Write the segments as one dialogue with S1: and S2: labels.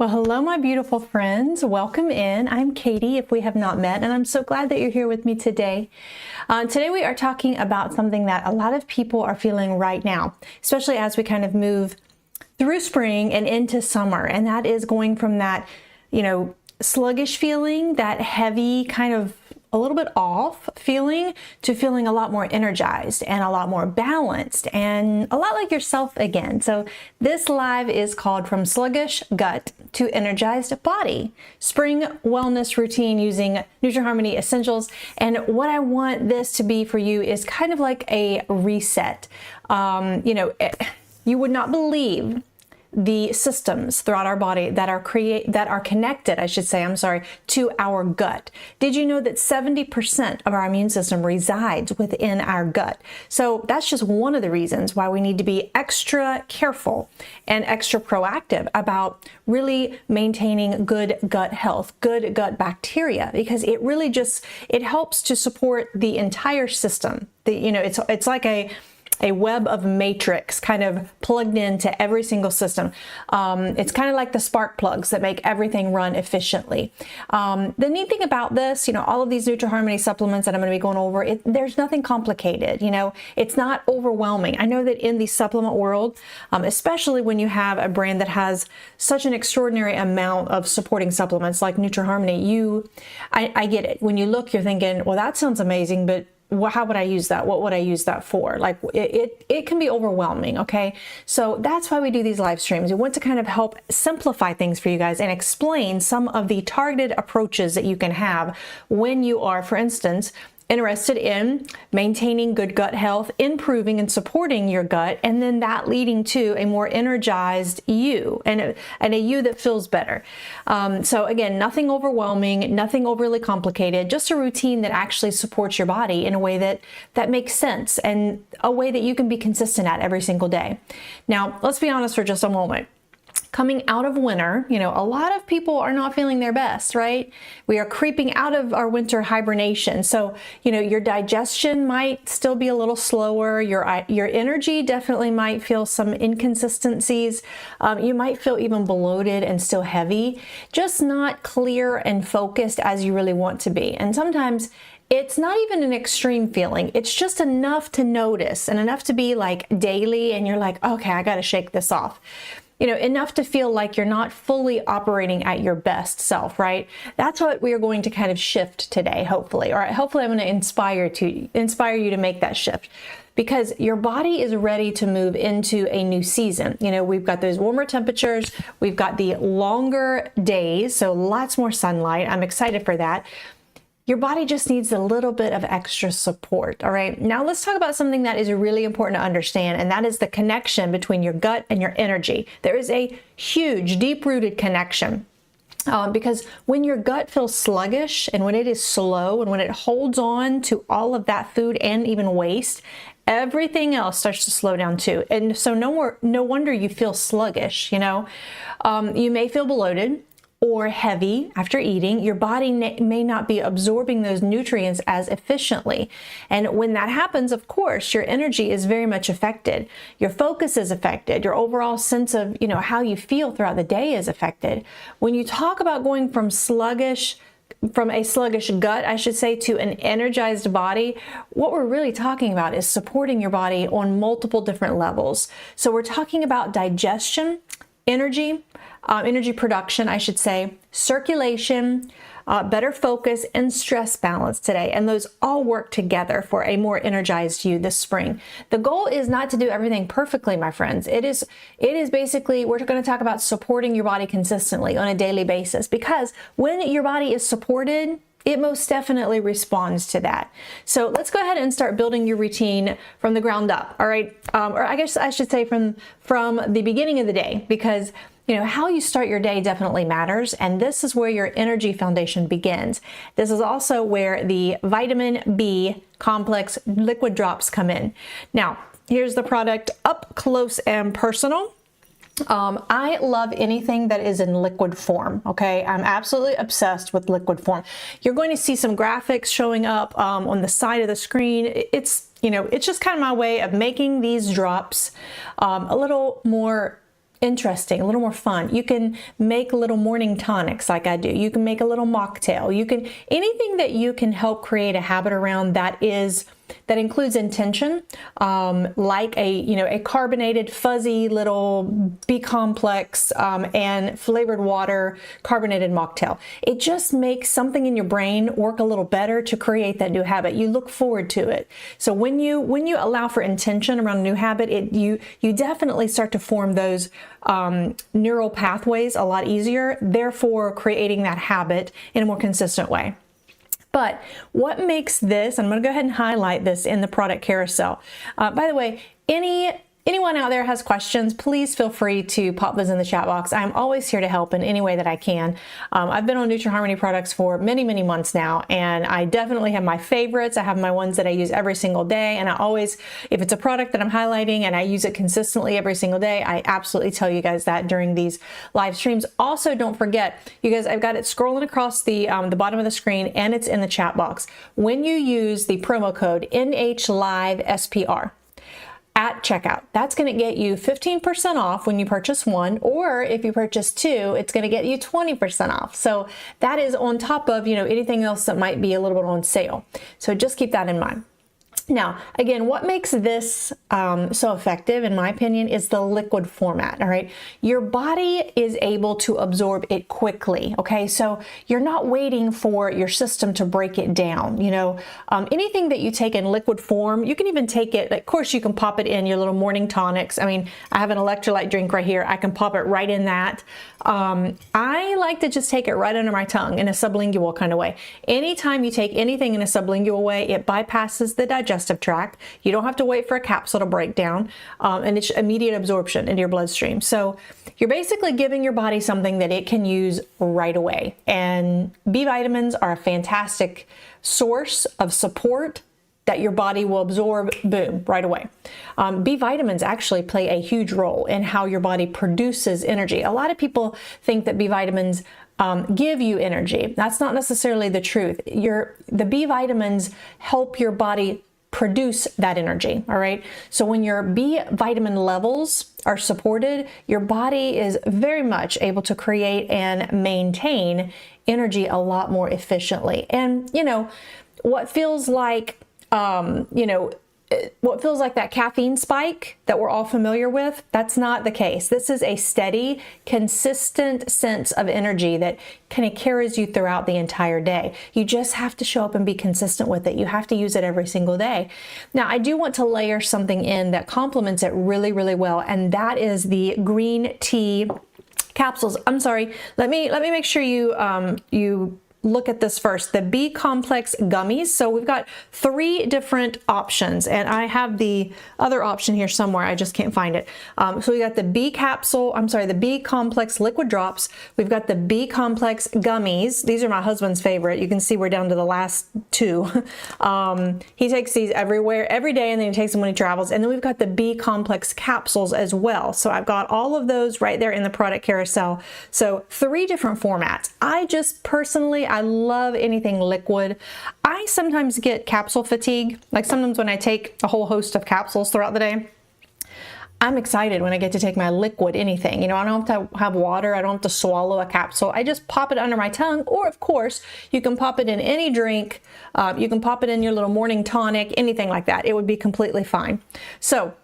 S1: Well, hello, my beautiful friends. Welcome in. I'm Katie, if we have not met, and I'm so glad that you're here with me today. Today we are talking about something that a lot of people are feeling right now, especially as we kind of move through spring and into summer, and that is going from that, sluggish feeling, that heavy kind of a little bit off feeling, to feeling a lot more energized and a lot more balanced and a lot like yourself again. So this live is called From Sluggish Gut to Energized Body, Spring Wellness Routine using Nutraharmony Essentials. And what I want this to be for you is kind of like a reset. You would not believe the systems throughout our body that are connected, to our gut. Did you know that 70% of our immune system resides within our gut? So that's just one of the reasons why we need to be extra careful and extra proactive about really maintaining good gut health, good gut bacteria, because it really it helps to support the entire system. It's like a web of matrix kind of plugged into every single system. It's kind of like the spark plugs that make everything run efficiently. The neat thing about this, all of these Nutraharmony supplements that I'm going to be going over, there's nothing complicated. It's not overwhelming. I know that in the supplement world, especially when you have a brand that has such an extraordinary amount of supporting supplements like Nutraharmony, I get it. When you look, you're thinking, well, that sounds amazing, but how would I use that? What would I use that for? Like it can be overwhelming, okay? So that's why we do these live streams. We want to kind of help simplify things for you guys and explain some of the targeted approaches that you can have when you are, for instance, interested in maintaining good gut health, improving and supporting your gut, and then that leading to a more energized you and a you that feels better. So again, nothing overwhelming, nothing overly complicated, just a routine that actually supports your body in a way that makes sense and a way that you can be consistent at every single day. Now, let's be honest for just a moment. Coming out of winter, a lot of people are not feeling their best, right? We are creeping out of our winter hibernation. So, your digestion might still be a little slower. Your energy definitely might feel some inconsistencies. You might feel even bloated and still heavy, just not clear and focused as you really want to be. And sometimes it's not even an extreme feeling. It's just enough to notice and enough to be like daily. And you're like, okay, I got to shake this off. Enough to feel like you're not fully operating at your best self, right? That's what we are going to kind of shift today, hopefully. Or hopefully I'm going to inspire you to make that shift, because your body is ready to move into a new season. We've got those warmer temperatures, we've got the longer days, so lots more sunlight. I'm excited for that. Your body just needs a little bit of extra support, all right? Now let's talk about something that is really important to understand, and that is the connection between your gut and your energy. There is a huge, deep-rooted connection. Because when your gut feels sluggish and when it is slow and when it holds on to all of that food and even waste, everything else starts to slow down too. And so no wonder you feel sluggish, You may feel bloated or heavy after eating. Your body may not be absorbing those nutrients as efficiently. And when that happens, of course, your energy is very much affected. Your focus is affected. Your overall sense of, how you feel throughout the day is affected. When you talk about going from a sluggish gut, to an energized body, what we're really talking about is supporting your body on multiple different levels. So we're talking about digestion, energy production, circulation, better focus, and stress balance today. And those all work together for a more energized you this spring. The goal is not to do everything perfectly, my friends. It is basically, we're going to talk about supporting your body consistently on a daily basis, because when your body is supported, it most definitely responds to that. So let's go ahead and start building your routine from the ground up, all right? Or I guess I should say from the beginning of the day, because how you start your day definitely matters, and this is where your energy foundation begins. This is also where the vitamin B complex liquid drops come in. Now, here's the product up close and personal. I love anything that is in liquid form, okay? I'm absolutely obsessed with liquid form. You're going to see some graphics showing up on the side of the screen. It's just kind of my way of making these drops a little more interesting, a little more fun. You can make little morning tonics like I do. You can make a little mocktail. You can, anything that you can help create a habit around that includes intention, like a carbonated, fuzzy little B-complex and flavored water carbonated mocktail. It just makes something in your brain work a little better to create that new habit. You look forward to it. So when you allow for intention around a new habit, you definitely start to form those neural pathways a lot easier, therefore creating that habit in a more consistent way. But what makes this, I'm going to go ahead and highlight this in the product carousel. By the way, anyone out there has questions, please feel free to pop those in the chat box. I'm always here to help in any way that I can. I've been on Nutraharmony products for many, many months now, and I definitely have my favorites. I have my ones that I use every single day, and I always, if it's a product that I'm highlighting and I use it consistently every single day, I absolutely tell you guys that during these live streams. Also, don't forget, you guys, I've got it scrolling across the bottom of the screen, and it's in the chat box. When you use the promo code NHLiveSPR, at checkout, that's going to get you 15% off when you purchase one, or if you purchase two, it's going to get you 20% off. So that is on top of, anything else that might be a little bit on sale. So just keep that in mind. Now, again, what makes this so effective, in my opinion, is the liquid format, all right? Your body is able to absorb it quickly, okay? So you're not waiting for your system to break it down, anything that you take in liquid form, you can even take it, of course, you can pop it in your little morning tonics. I mean, I have an electrolyte drink right here. I can pop it right in that. I like to just take it right under my tongue in a sublingual kind of way. Anytime you take anything in a sublingual way, it bypasses the digestive tract. You don't have to wait for a capsule to break down, and it's immediate absorption into your bloodstream. So you're basically giving your body something that it can use right away. And B vitamins are a fantastic source of support that your body will absorb, boom, right away. B vitamins actually play a huge role in how your body produces energy. A lot of people think that B vitamins give you energy. That's not necessarily the truth. The B vitamins help your body produce that energy, all right? So when your B vitamin levels are supported, your body is very much able to create and maintain energy a lot more efficiently. And, what feels like what feels like that caffeine spike that we're all familiar with, that's not the case. This is a steady, consistent sense of energy that kind of carries you throughout the entire day. You just have to show up and be consistent with it. You have to use it every single day. Now, I do want to layer something in that complements it really, really well, and that is the green tea capsules. I'm sorry. Let me make sure you look at this first, the B-Complex gummies. So we've got 3 different options, and I have the other option here somewhere. I just can't find it. So we got the the B-Complex liquid drops. We've got the B-Complex gummies. These are my husband's favorite. You can see we're down to the last 2. He takes these everywhere, every day, and then he takes them when he travels. And then we've got the B-Complex capsules as well. So I've got all of those right there in the product carousel. So 3 different formats. I just personally, I love anything liquid. I sometimes get capsule fatigue. Like sometimes when I take a whole host of capsules throughout the day, I'm excited when I get to take my liquid anything. I don't have to have water. I don't have to swallow a capsule. I just pop it under my tongue, or of course, you can pop it in any drink. You can pop it in your little morning tonic, anything like that. It would be completely fine. So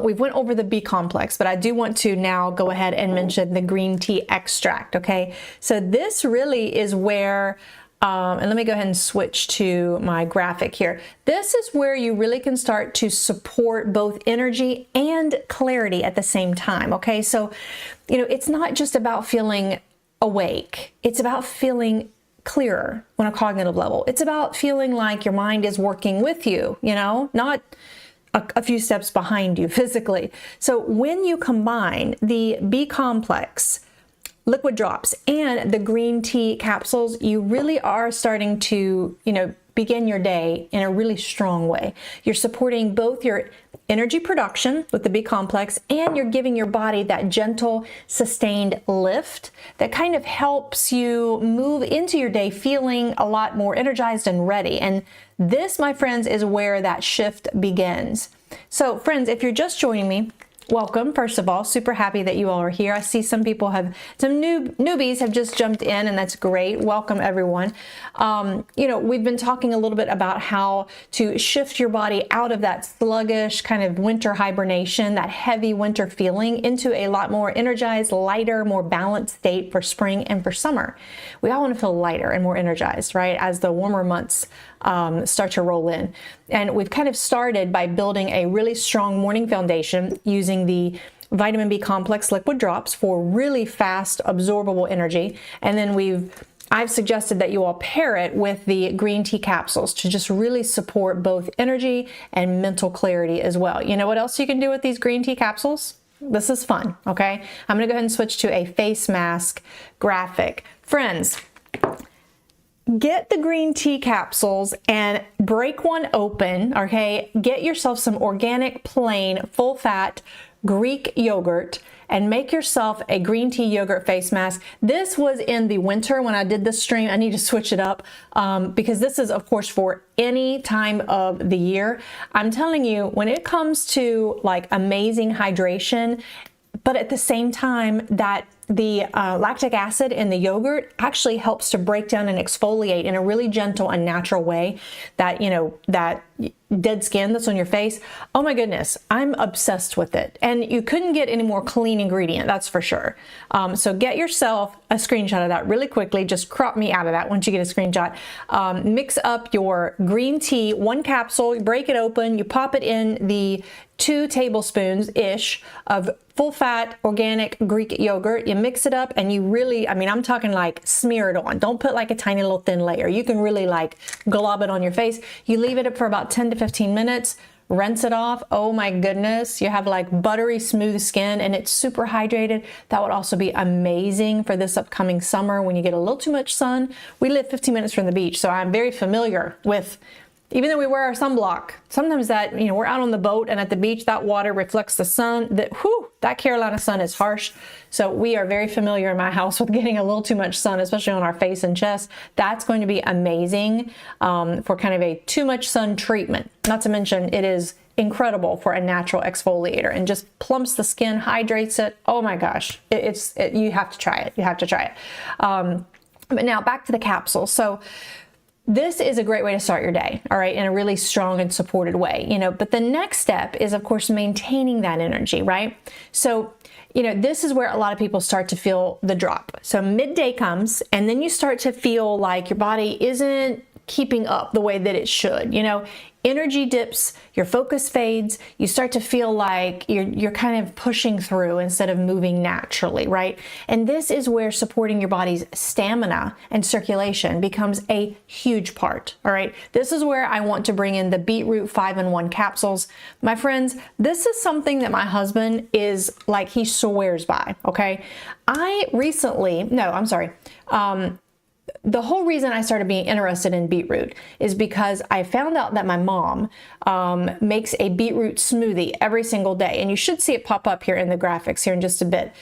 S1: we've went over the B-complex, but I do want to now go ahead and mention the green tea extract, okay? So this really is where, and let me go ahead and switch to my graphic here. This is where you really can start to support both energy and clarity at the same time, okay? So, it's not just about feeling awake. It's about feeling clearer on a cognitive level. It's about feeling like your mind is working with you, not a few steps behind you physically. So when you combine the B-complex liquid drops and the green tea capsules, you really are starting to, begin your day in a really strong way. You're supporting both your energy production with the B-complex, and you're giving your body that gentle, sustained lift that kind of helps you move into your day feeling a lot more energized and ready. And this, my friends, is where that shift begins. So friends, if you're just joining me, welcome, first of all. Super happy that you all are here. I see some people some newbies have just jumped in, and that's great. Welcome, everyone. You know, we've been talking a little bit about how to shift your body out of that sluggish kind of winter hibernation, that heavy winter feeling, into a lot more energized, lighter, more balanced state for spring and for summer. We all want to feel lighter and more energized, right, as the warmer months start to roll in. And we've kind of started by building a really strong morning foundation using the vitamin B complex liquid drops for really fast absorbable energy. And then I've suggested that you all pair it with the green tea capsules to just really support both energy and mental clarity as well. You know what else you can do with these green tea capsules? This is fun, okay? I'm gonna go ahead and switch to a face mask graphic. Friends, get the green tea capsules and break one open, okay? Get yourself some organic, plain, full-fat Greek yogurt and make yourself a green tea yogurt face mask. This was in the winter when I did this stream. I need to switch it up because this is, of course, for any time of the year. I'm telling you, when it comes to like amazing hydration, but at the same time that the lactic acid in the yogurt actually helps to break down and exfoliate in a really gentle and natural way, that, you know, that dead skin that's on your face. Oh my goodness, I'm obsessed with it. And you couldn't get any more clean ingredient, that's for sure. So get yourself a screenshot of that really quickly. Just crop me out of that once you get a screenshot. Mix up your green tea, 1 capsule, you break it open, you pop it in the 2 tablespoons-ish of full-fat organic Greek yogurt. You mix it up and you really, I mean, I'm talking like smear it on. Don't put like a tiny little thin layer. You can really like glob it on your face. You leave it up for about 10 to 15 minutes, rinse it off. Oh my goodness, you have like buttery smooth skin and it's super hydrated. That would also be amazing for this upcoming summer when you get a little too much sun. We live 15 minutes from the beach, so I'm very familiar with, even though we wear our sunblock, sometimes that, you know, we're out on the boat and at the beach, that water reflects the sun. That Carolina sun is harsh. So we are very familiar in my house with getting a little too much sun, especially on our face and chest. That's going to be amazing for kind of a too much sun treatment. Not to mention it is incredible for a natural exfoliator and just plumps the skin, hydrates it. Oh my gosh, you have to try it. You have to try it. But now back to the capsule. So this is a great way to start your day, all right, in a really strong and supported way, you know, but the next step is, of course, maintaining that energy, right? So, you know, this is where a lot of people start to feel the drop. So midday comes and then you start to feel like your body isn't keeping up the way that it should, you know. Energy dips, your focus fades, you start to feel like you're kind of pushing through instead of moving naturally, right? And this is where supporting your body's stamina and circulation becomes a huge part, all right? This is where I want to bring in the beetroot 5-in-1 capsules. My friends, this is something that my husband is like, he swears by, okay? The whole reason I started being interested in beetroot is because I found out that my mom makes a beetroot smoothie every single day. And you should see it pop up here in the graphics here in just a bit.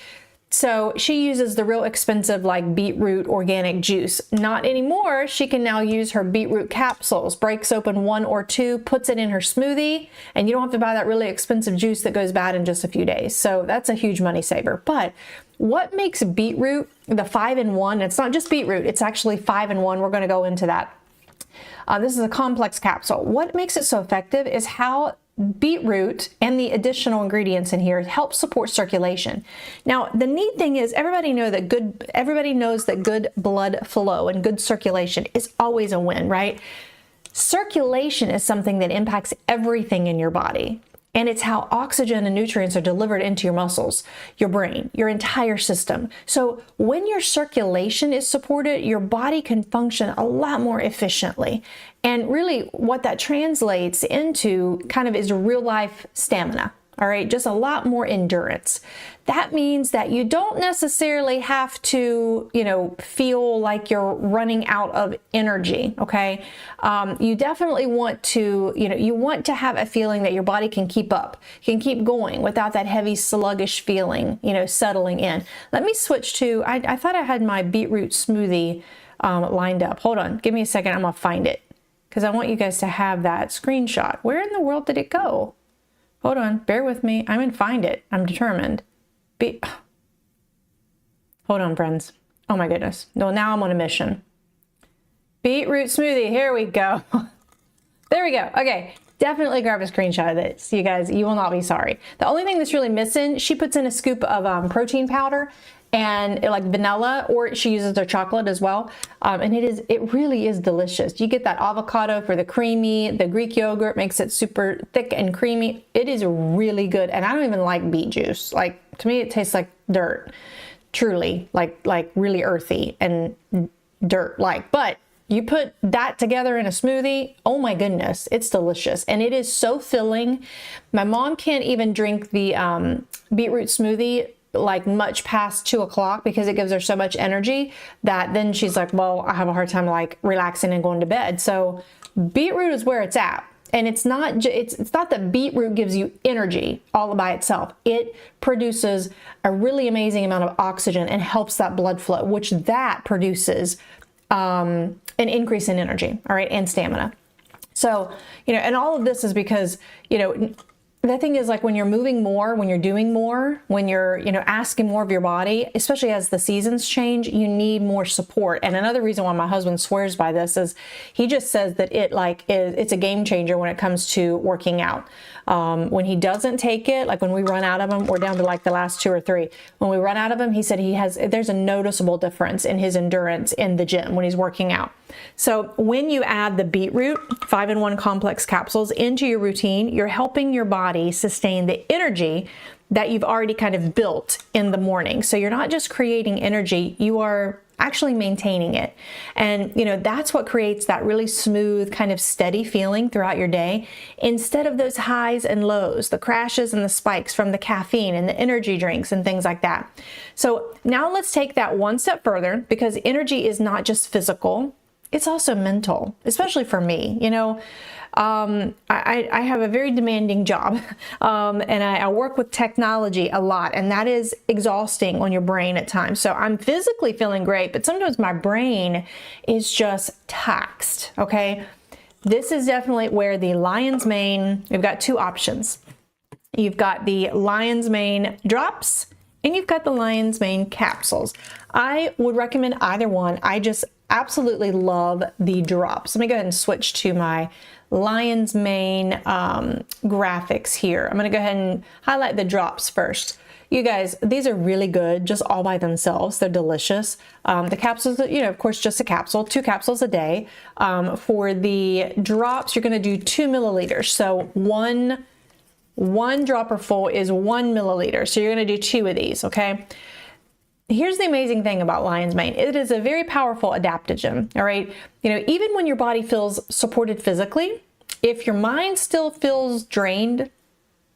S1: So she uses the real expensive like beetroot organic juice. Not anymore. She can now use her beetroot capsules, breaks open 1 or 2, puts it in her smoothie, and you don't have to buy that really expensive juice that goes bad in just a few days. So that's a huge money saver. But what makes beetroot the 5-in-1? It's not just beetroot, it's actually 5-in-1. We're going to go into that. This is a complex capsule. What makes it so effective is how beetroot and the additional ingredients in here help support circulation. Now, the neat thing is everybody knows that good blood flow and good circulation is always a win, right? Circulation is something that impacts everything in your body. And it's how oxygen and nutrients are delivered into your muscles, your brain, your entire system. So when your circulation is supported, your body can function a lot more efficiently. And really what that translates into kind of is real life stamina. All right, just a lot more endurance. That means that you don't necessarily have to, you know, feel like you're running out of energy, okay? You definitely want to, you know, you want to have a feeling that your body can keep up, can keep going without that heavy sluggish feeling, you know, settling in. Let me switch to, I thought I had my beetroot smoothie lined up. Hold on, give me a second, I'm gonna find it because I want you guys to have that screenshot. Where in the world did it go? Hold on, bear with me. I'm gonna find it. I'm determined. Hold on, friends. Oh my goodness. No, now I'm on a mission. Beetroot smoothie. Here we go. There we go. Okay. Definitely grab a screenshot of this. You guys, you will not be sorry. The only thing that's really missing, she puts in a scoop of protein powder and like vanilla, or she uses their chocolate as well. And it really is delicious. You get that avocado for the creamy, the Greek yogurt makes it super thick and creamy. It is really good. And I don't even like beet juice. Like, to me, it tastes like dirt, truly, like really earthy and dirt-like. But you put that together in a smoothie, oh my goodness, it's delicious. And it is so filling. My mom can't even drink the beetroot smoothie like much past 2 o'clock because it gives her so much energy that then she's like, well, I have a hard time like relaxing and going to bed. So beetroot is where it's at. And it's not that beetroot gives you energy all by itself. It produces a really amazing amount of oxygen and helps that blood flow, which that produces an increase in energy, all right, and stamina. So, and all of this is because, the thing is, like, when you're moving more, when you're doing more, when you're, asking more of your body, especially as the seasons change, you need more support. And another reason why my husband swears by this is he just says that it's a game changer when it comes to working out. When he doesn't take it, like when we run out of them, we're down to like the last 2 or 3. When we run out of them, he said there's a noticeable difference in his endurance in the gym when he's working out. So when you add the beetroot 5-in-1 complex capsules into your routine, you're helping your body sustain the energy that you've already kind of built in the morning. So you're not just creating energy, you are actually maintaining it. And that's what creates that really smooth, kind of steady feeling throughout your day, instead of those highs and lows, the crashes and the spikes from the caffeine and the energy drinks and things like that. So now let's take that one step further, because energy is not just physical, it's also mental, especially for me. I have a very demanding job, and I work with technology a lot, and that is exhausting on your brain at times. So I'm physically feeling great, but sometimes my brain is just taxed, okay? This is definitely where the lion's mane, we've got 2 options. You've got the lion's mane drops, and you've got the lion's mane capsules. I would recommend either one. I just absolutely love the drops. Let me go ahead and switch to my lion's mane graphics here. I'm going to go ahead and highlight the drops first. You guys, these are really good just all by themselves. They're delicious. The capsules, of course, just a capsule, 2 capsules a day. For the drops, you're going to do 2 milliliters. So one dropper full is 1 milliliter. So you're going to do 2 of these, okay? Here's the amazing thing about lion's mane. It is a very powerful adaptogen, all right? Even when your body feels supported physically, if your mind still feels drained,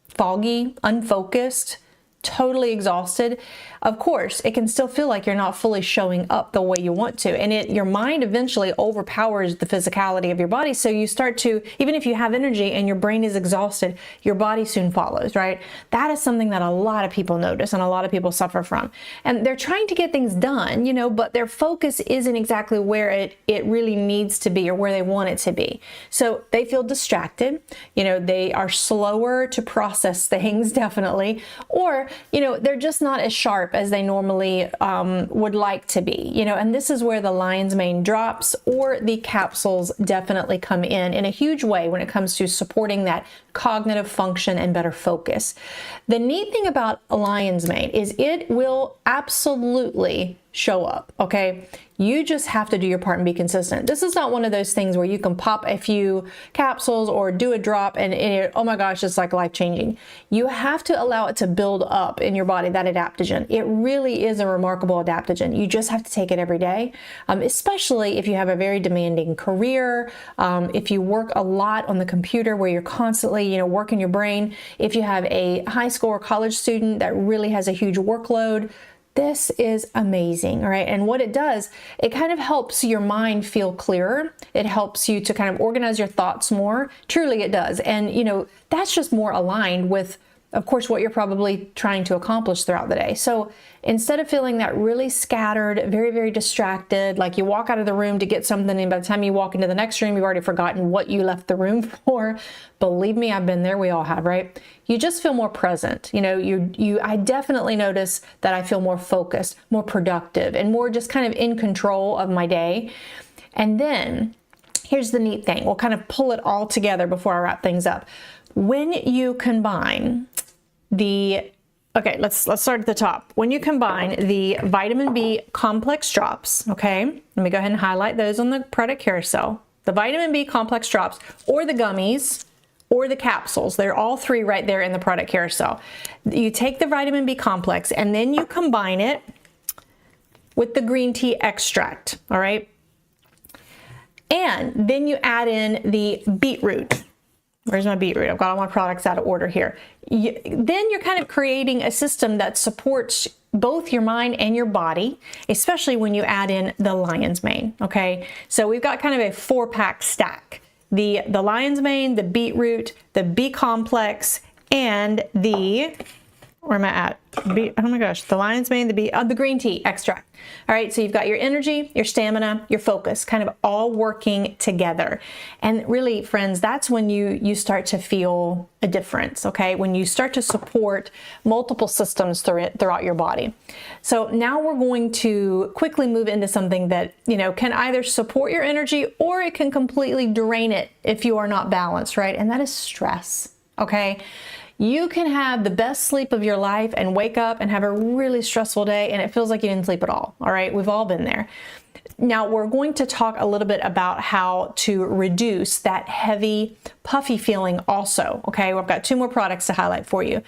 S1: foggy, unfocused, totally exhausted, of course, it can still feel like you're not fully showing up the way you want to. And your mind eventually overpowers the physicality of your body. So you start to, even if you have energy and your brain is exhausted, your body soon follows, right? That is something that a lot of people notice and a lot of people suffer from. And they're trying to get things done, but their focus isn't exactly where it really needs to be or where they want it to be. So they feel distracted, they are slower to process things, definitely, or, they're just not as sharp as they normally would like to be, and this is where the lion's mane drops or the capsules definitely come in a huge way when it comes to supporting that cognitive function and better focus. The neat thing about lion's mane is it will absolutely show up, okay? You just have to do your part and be consistent. This is not one of those things where you can pop a few capsules or do a drop and oh my gosh, it's like life-changing. You have to allow it to build up in your body, that adaptogen. It really is a remarkable adaptogen. You just have to take it every day, especially if you have a very demanding career, if you work a lot on the computer where you're constantly, working your brain, if you have a high school or college student that really has a huge workload. This is amazing, all right? And what it does, it kind of helps your mind feel clearer. It helps you to kind of organize your thoughts more. Truly it does. And, that's just more aligned with of course, what you're probably trying to accomplish throughout the day. So instead of feeling that really scattered, very, very distracted, like you walk out of the room to get something, and by the time you walk into the next room, you've already forgotten what you left the room for. Believe me, I've been there. We all have, right? You just feel more present. You know, I definitely notice that I feel more focused, more productive, and more just kind of in control of my day. And then here's the neat thing. We'll kind of pull it all together before I wrap things up. When you combine let's start at the top. When you combine the vitamin B complex drops, okay, let me go ahead and highlight those on the product carousel. The vitamin B complex drops, or the gummies, or the capsules. They're all three right there in the product carousel. You take the vitamin B complex and then you combine it with the green tea extract, all right? And then you add in the beetroot. Where's my beetroot? I've got all my products out of order here. Then you're kind of creating a system that supports both your mind and your body, especially when you add in the lion's mane, okay? So we've got kind of a 4-pack stack. The lion's mane, the beetroot, the B complex, and the, where am I at? Oh my gosh, the lion's mane, the green tea extract. All right, so you've got your energy, your stamina, your focus, kind of all working together. And really, friends, that's when you start to feel a difference, okay? When you start to support multiple systems throughout your body. So now we're going to quickly move into something that, you know, can either support your energy or it can completely drain it if you are not balanced, right? And that is stress, okay? You can have the best sleep of your life and wake up and have a really stressful day and it feels like you didn't sleep at all. All right, we've all been there. Now we're going to talk a little bit about how to reduce that heavy, puffy feeling also. Okay, we've got 2 more products to highlight for you.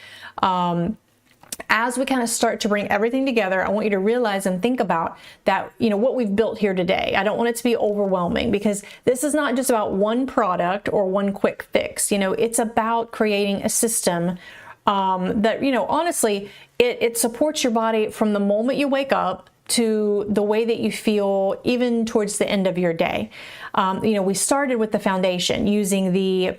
S1: As we kind of start to bring everything together, I want you to realize and think about that, you know, what we've built here today. I don't want it to be overwhelming because this is not just about one product or one quick fix. You know, it's about creating a system that, you know, honestly, it supports your body from the moment you wake up to the way that you feel even towards the end of your day. You know, we started with the foundation using the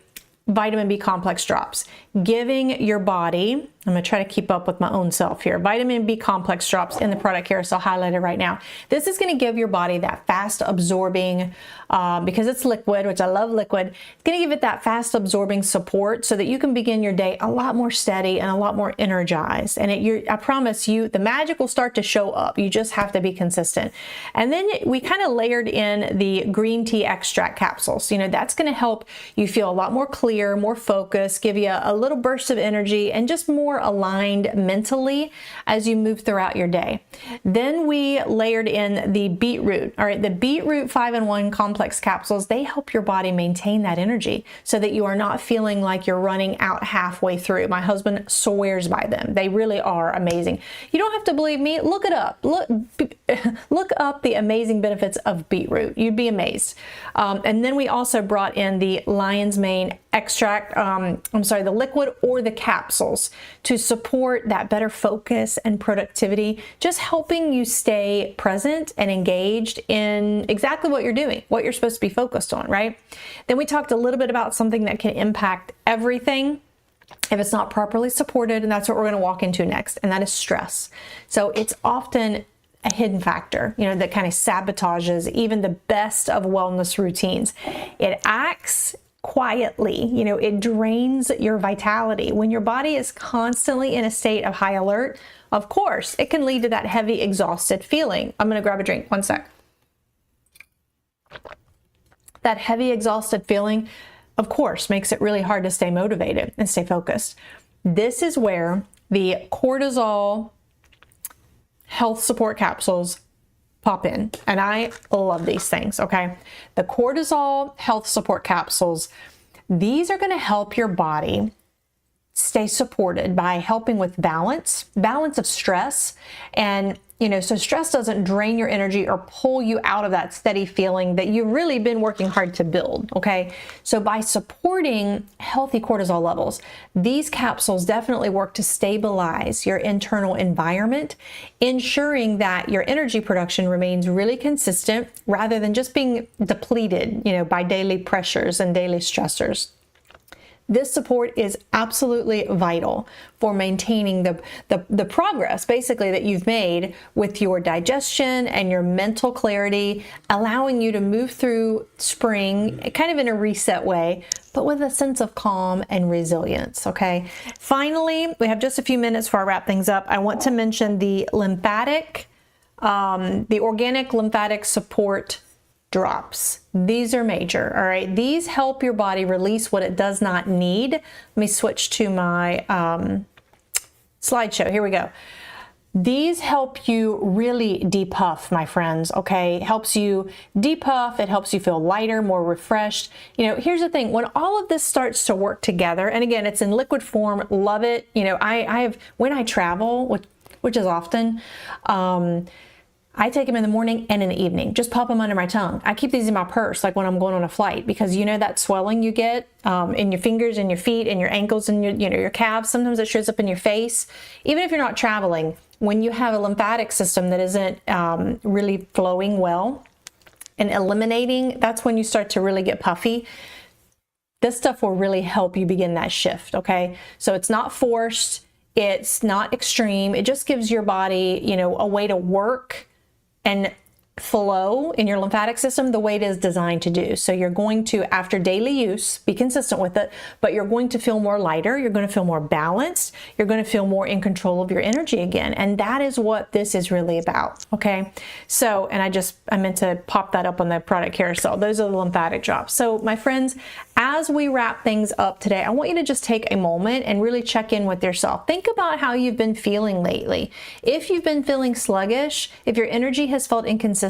S1: vitamin B complex drops, giving your body, I'm going to try to keep up with my own self here, vitamin B complex drops in the product carousel highlighted right now. This is going to give your body that fast absorbing, because it's liquid, which I love liquid, it's going to give it that fast absorbing support so that you can begin your day a lot more steady and a lot more energized. And I promise you, the magic will start to show up. You just have to be consistent. And then we kind of layered in the green tea extract capsules. You know, that's going to help you feel a lot more clear, more focused, give you a little burst of energy and just more aligned mentally as you move throughout your day. Then we layered in the beetroot. All right, the beetroot 5-in-1 complex capsules, they help your body maintain that energy so that you are not feeling like you're running out halfway through. My husband swears by them. They really are amazing. You don't have to believe me. Look it up. Look up the amazing benefits of beetroot. You'd be amazed. And then we also brought in the lion's mane extract, the liquid or the capsules to support that better focus and productivity, just helping you stay present and engaged in exactly what you're doing, what you're supposed to be focused on, right? Then we talked a little bit about something that can impact everything if it's not properly supported, and that's what we're going to walk into next, and that is stress. So it's often a hidden factor, you know, that kind of sabotages even the best of wellness routines. It acts quietly, you know, it drains your vitality. When your body is constantly in a state of high alert, of course, it can lead to that heavy, exhausted feeling. I'm going to grab a drink. One sec. That heavy, exhausted feeling, of course, makes it really hard to stay motivated and stay focused. This is where the cortisol health support capsules pop in. And I love these things, okay? The cortisol health support capsules, these are going to help your body stay supported by helping with balance of stress. And, you know, so stress doesn't drain your energy or pull you out of that steady feeling that you've really been working hard to build, okay? So by supporting healthy cortisol levels, these capsules definitely work to stabilize your internal environment, ensuring that your energy production remains really consistent rather than just being depleted, you know, by daily pressures and daily stressors. This support is absolutely vital for maintaining the progress basically that you've made with your digestion and your mental clarity, allowing you to move through spring kind of in a reset way, but with a sense of calm and resilience, okay? Finally, we have just a few minutes before I wrap things up. I want to mention the organic lymphatic support drops. These are major, all right? These help your body release what it does not need. Let me switch to my slideshow. Here we go. These help you really depuff, my friends, okay? Helps you depuff. It helps you feel lighter, more refreshed. You know, here's the thing. When all of this starts to work together, and again, it's in liquid form, love it. You know, I have, when I travel, which is often, I take them in the morning and in the evening. Just pop them under my tongue. I keep these in my purse, like when I'm going on a flight, because you know that swelling you get in your fingers and your feet and your ankles and your calves. Sometimes it shows up in your face. Even if you're not traveling, when you have a lymphatic system that isn't really flowing well and eliminating, that's when you start to really get puffy. This stuff will really help you begin that shift, okay? So it's not forced. It's not extreme. It just gives your body, you know, a way to work and flow in your lymphatic system the way it is designed to do. So you're going to, after daily use, be consistent with it, but you're going to feel more lighter, you're going to feel more balanced, you're going to feel more in control of your energy again. And that is what this is really about, okay? So, and I meant to pop that up on the product carousel. Those are the lymphatic drops. So my friends, as we wrap things up today, I want you to just take a moment and really check in with yourself. Think about how you've been feeling lately. If you've been feeling sluggish, if your energy has felt inconsistent,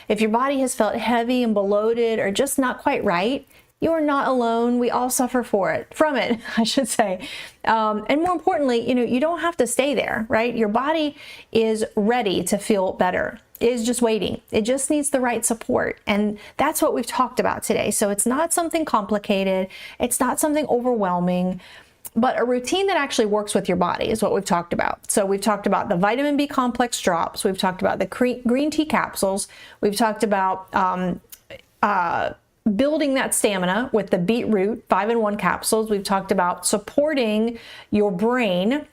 S1: if your body has felt heavy and bloated or just not quite right, you are not alone. We all suffer from it, I should say. And more importantly, you know, you don't have to stay there, right? Your body is ready to feel better. It is just waiting. It just needs the right support. And that's what we've talked about today. So it's not something complicated. It's not something overwhelming, but a routine that actually works with your body is what we've talked about. So we've talked about the vitamin B complex drops. We've talked about the green tea capsules. We've talked about building that stamina with the beetroot 5-in-1 capsules. We've talked about supporting your brain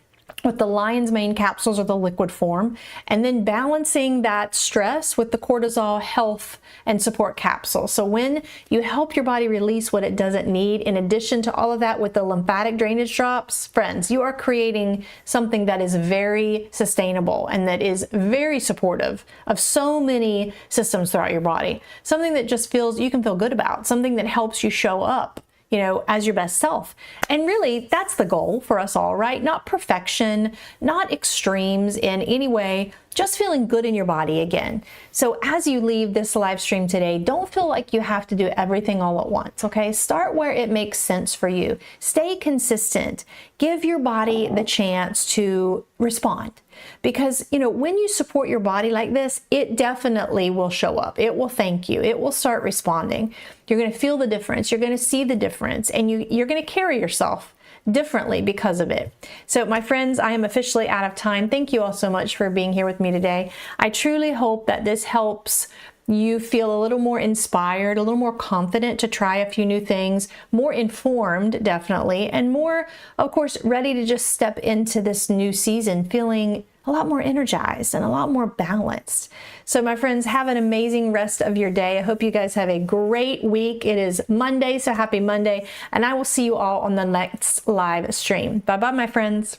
S1: with the lion's mane capsules or the liquid form, and then balancing that stress with the cortisol health and support capsule. So when you help your body release what it doesn't need, in addition to all of that with the lymphatic drainage drops, friends, you are creating something that is very sustainable and that is very supportive of so many systems throughout your body. Something that just feels you can feel good about, something that helps you show up, you know, as your best self. And really, that's the goal for us all, right? Not perfection, not extremes in any way, just feeling good in your body again. So as you leave this live stream today, don't feel like you have to do everything all at once, okay? Start where it makes sense for you. Stay consistent. Give your body the chance to respond. Because, you know, when you support your body like this, it definitely will show up. It will thank you. It will start responding. You're going to feel the difference. You're going to see the difference, and you're going to carry yourself differently because of it. So my friends, I am officially out of time. Thank you all so much for being here with me today. I truly hope that this helps you feel a little more inspired, a little more confident to try a few new things, more informed, definitely, and more, of course, ready to just step into this new season feeling a lot more energized and a lot more balanced. So my friends, have an amazing rest of your day. I hope you guys have a great week. It is Monday, so happy Monday, and I will see you all on the next live stream. Bye-bye, my friends.